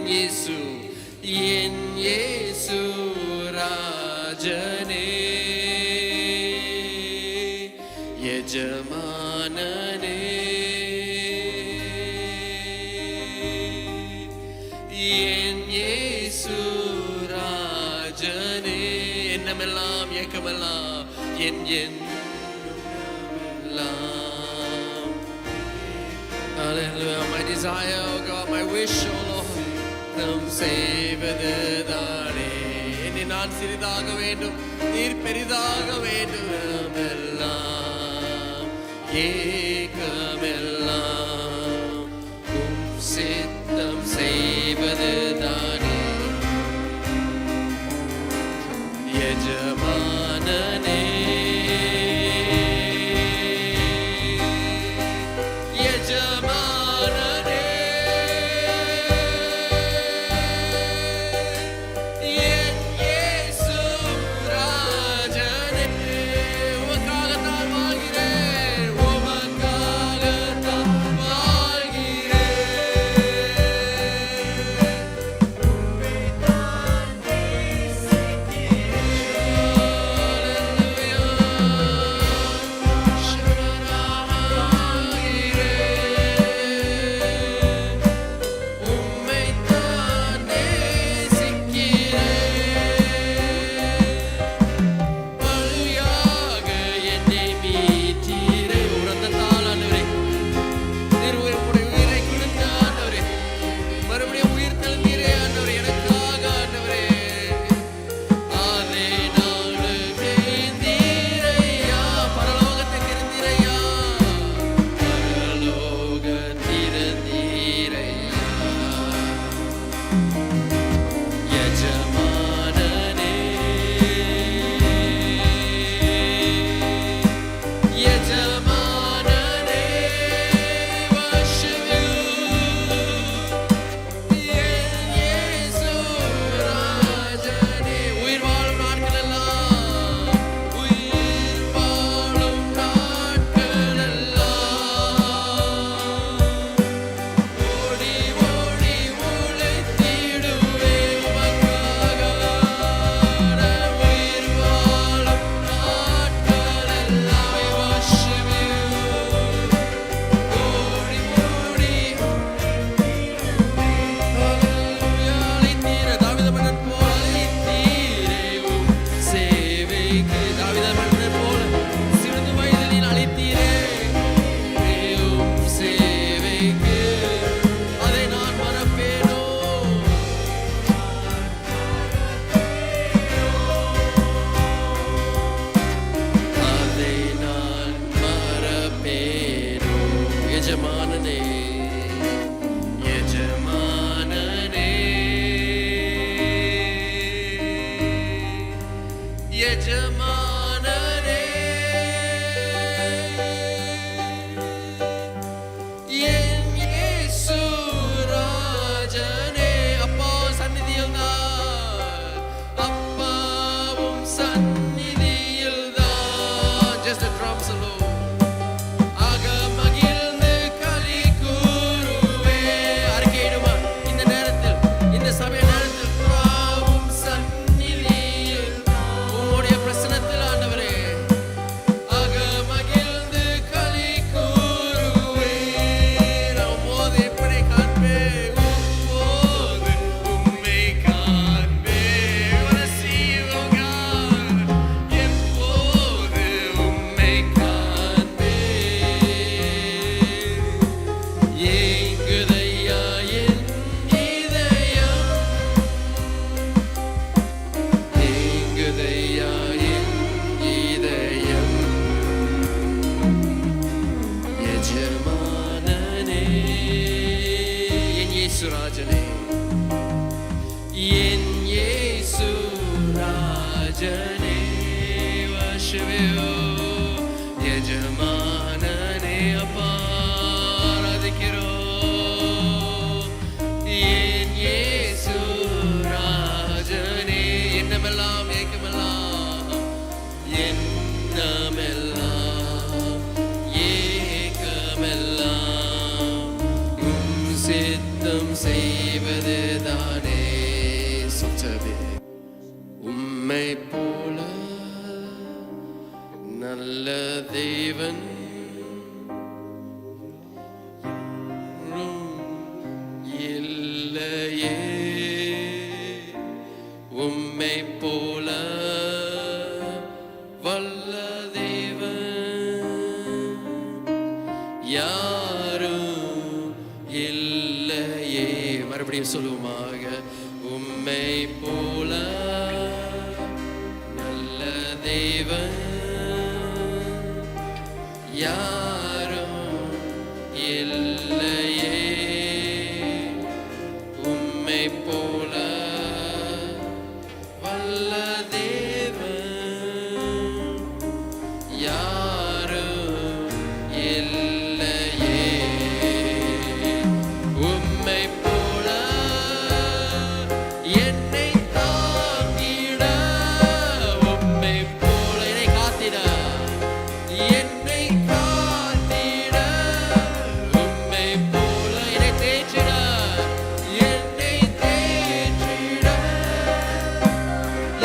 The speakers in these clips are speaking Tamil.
இயேசு என் இயேசு ராஜனே எஜமானனே என் இயேசு ராஜனே எண்ணமெல்லாம் ஏக்கமெல்லாம் என் Hallelujah. My desire, oh God, my wish, oh Lord, நம் செய்வதுதானே. என்னை நான் சிறிதாக வேண்டும், நீர் பெரிதாக வேண்டும். எல்லாம் ஏக்கமெல்லாம் உம் சித்தம் செய்வதுதானே. எஜமானனே சித்தம் செய்வதுதானே. சொற்றவே உம்மை போல நல்ல தேவன் இல்லையே. உம்மை போல வல்ல தேவன் யாரும் இல்லையே. மறுபடியும் சொல்லுவோமாக. உம்மை போல நல்ல தேவன் யாரும் இல்லையே. உம்மை போல வல்ல தேவன் யாரும் இல்லையே. உம்மை போல என்னை தாங்கிட, உம்மை போல என்னை காத்திட, என்னை காத்திட, உம்மை போல என்னை தேற்றிட, என்னை தேற்றிட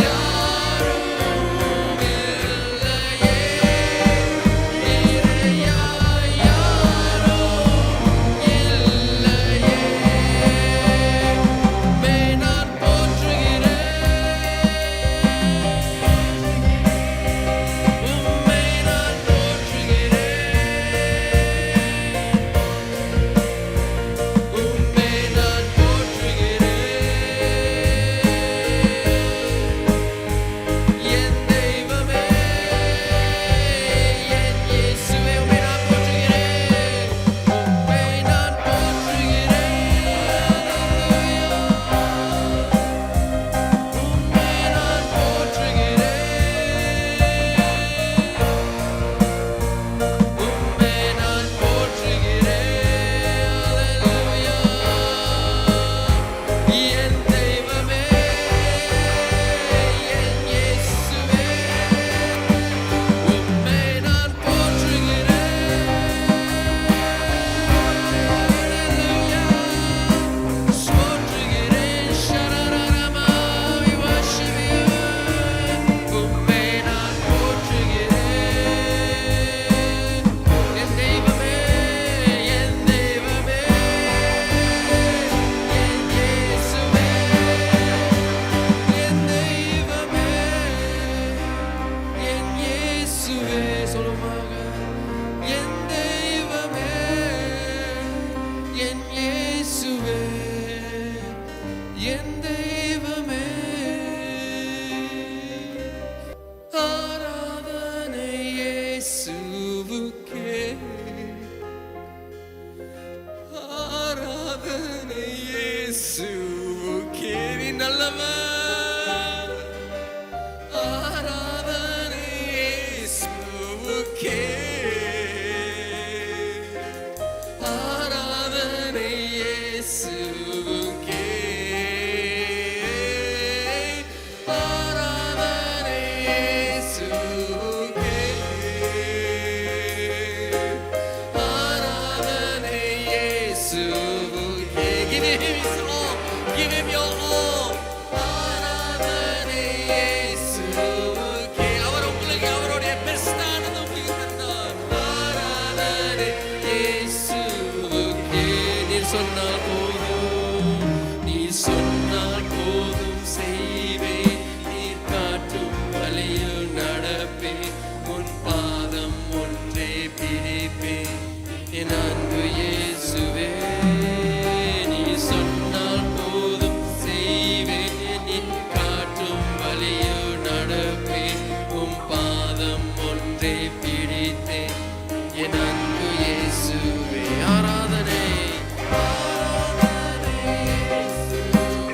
யாரும் இல்லையே. இறையா யாரும் இல்லையே. உம்மை நான் போற்றுகிறேன், உம்மை நான் போற்றுகிறேன், உம்மை நான் போற்றுகிறேன். என் தெய்வமே, என் இயேசுவே, உம்மை நான் போற்றுகிறேன், உம்மை நான் போற்றுகிறேன். உம்மை நான் போற்றுகிறேன், உம்மை நான் போற்றுகிறேன். அல்லேலூயா. என் தெய்வமே, என் இயேசுவே, உம்மை நான் போற்றுகிறேன். அல்லேலூயா. போற்றுகிறேன். ஷரரரமா. We worship you. உம்மை நான் போற்றுகிறேன். என் தெய்வமே, என் தெய்வமே, என் இயேசுவே, என் தெய்வமே, என் இயேசுவே. சொல்லுமாக. என் தெய்வமே, என் இயேசுவே, என் தெய்வமே. ஆராதனை இயேசுவுக்கே, ஆராதனை இயேசுவுக்கே. நீ நல்லவர். ஆராதனை இயேசுவுக்கே, ஆராதனை இயேசுவுக்கே, ஆராதனை இயேசுவுக்கே, ஆராதனை இயேசுவுக்கே. Give him his all. Give him your all. ஆராதனை இயேசுவுக்கே. அவர் உங்களுக்கு அவருடைய பெஸ்டானது உங்களுக்கு தந்தார். ஆராதனை இயேசுவுக்கே. நீர் சொன்னால் போதும், நீர் சொன்னால் போதும் செய்வேன். நீர் காட்டும் வழியில் நடப்பேன். உன் பாதம் ஒன்றே பிடிப்பேன். என் அன்பு இயேசுவே, நீ சொன்னால் போதும் செய்வேன். நீ காட்டும் வழியில் நடப்பேன். உன் பாதம் ஒன்றே பிடித்தேன். என் அன்பு இயேசுவே. ஆராதனை, ஆராதனை இயேசுவே.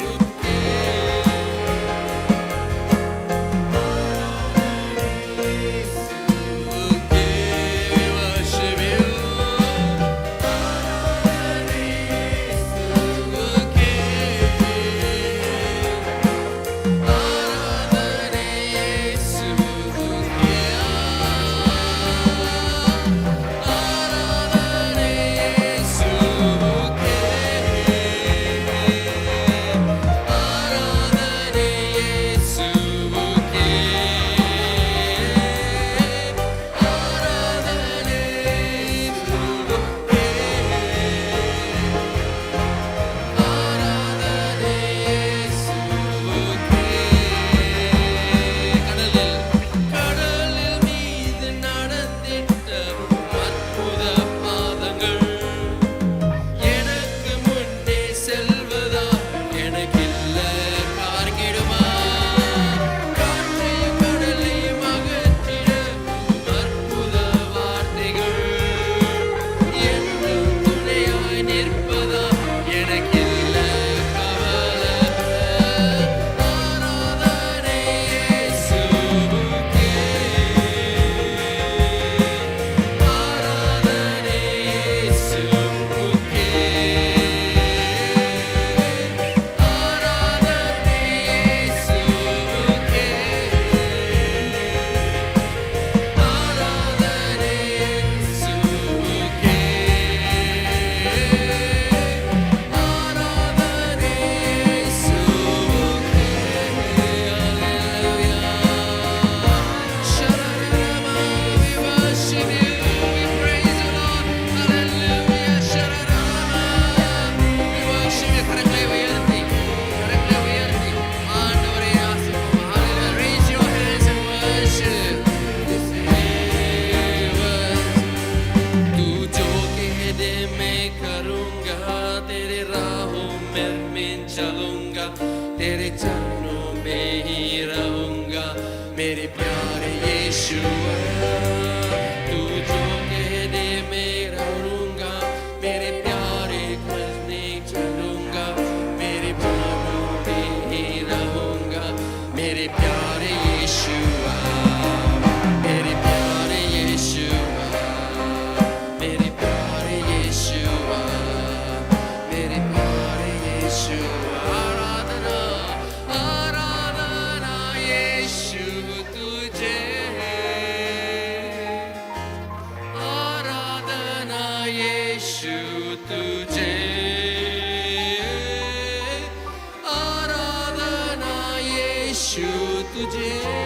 में चलूंगा, तेरे चरणों में ही रहूंगा। मेरे प्यारे यीशुआ, तू जो कह दे मैं रहूंगा, मेरे प्यारे करने चलूंगा, मेरे बाहों में ही रहूंगा। मेरे प्यारे यीशुआ, मेरे प्यारे यीशुआ, मेरे प्यारे यीशुआ, मेरे प्यारे यीशुआ। आराधना आराधना यीशु तुझे, आराधना यीशु तुझे, आराधना यीशु तुझे।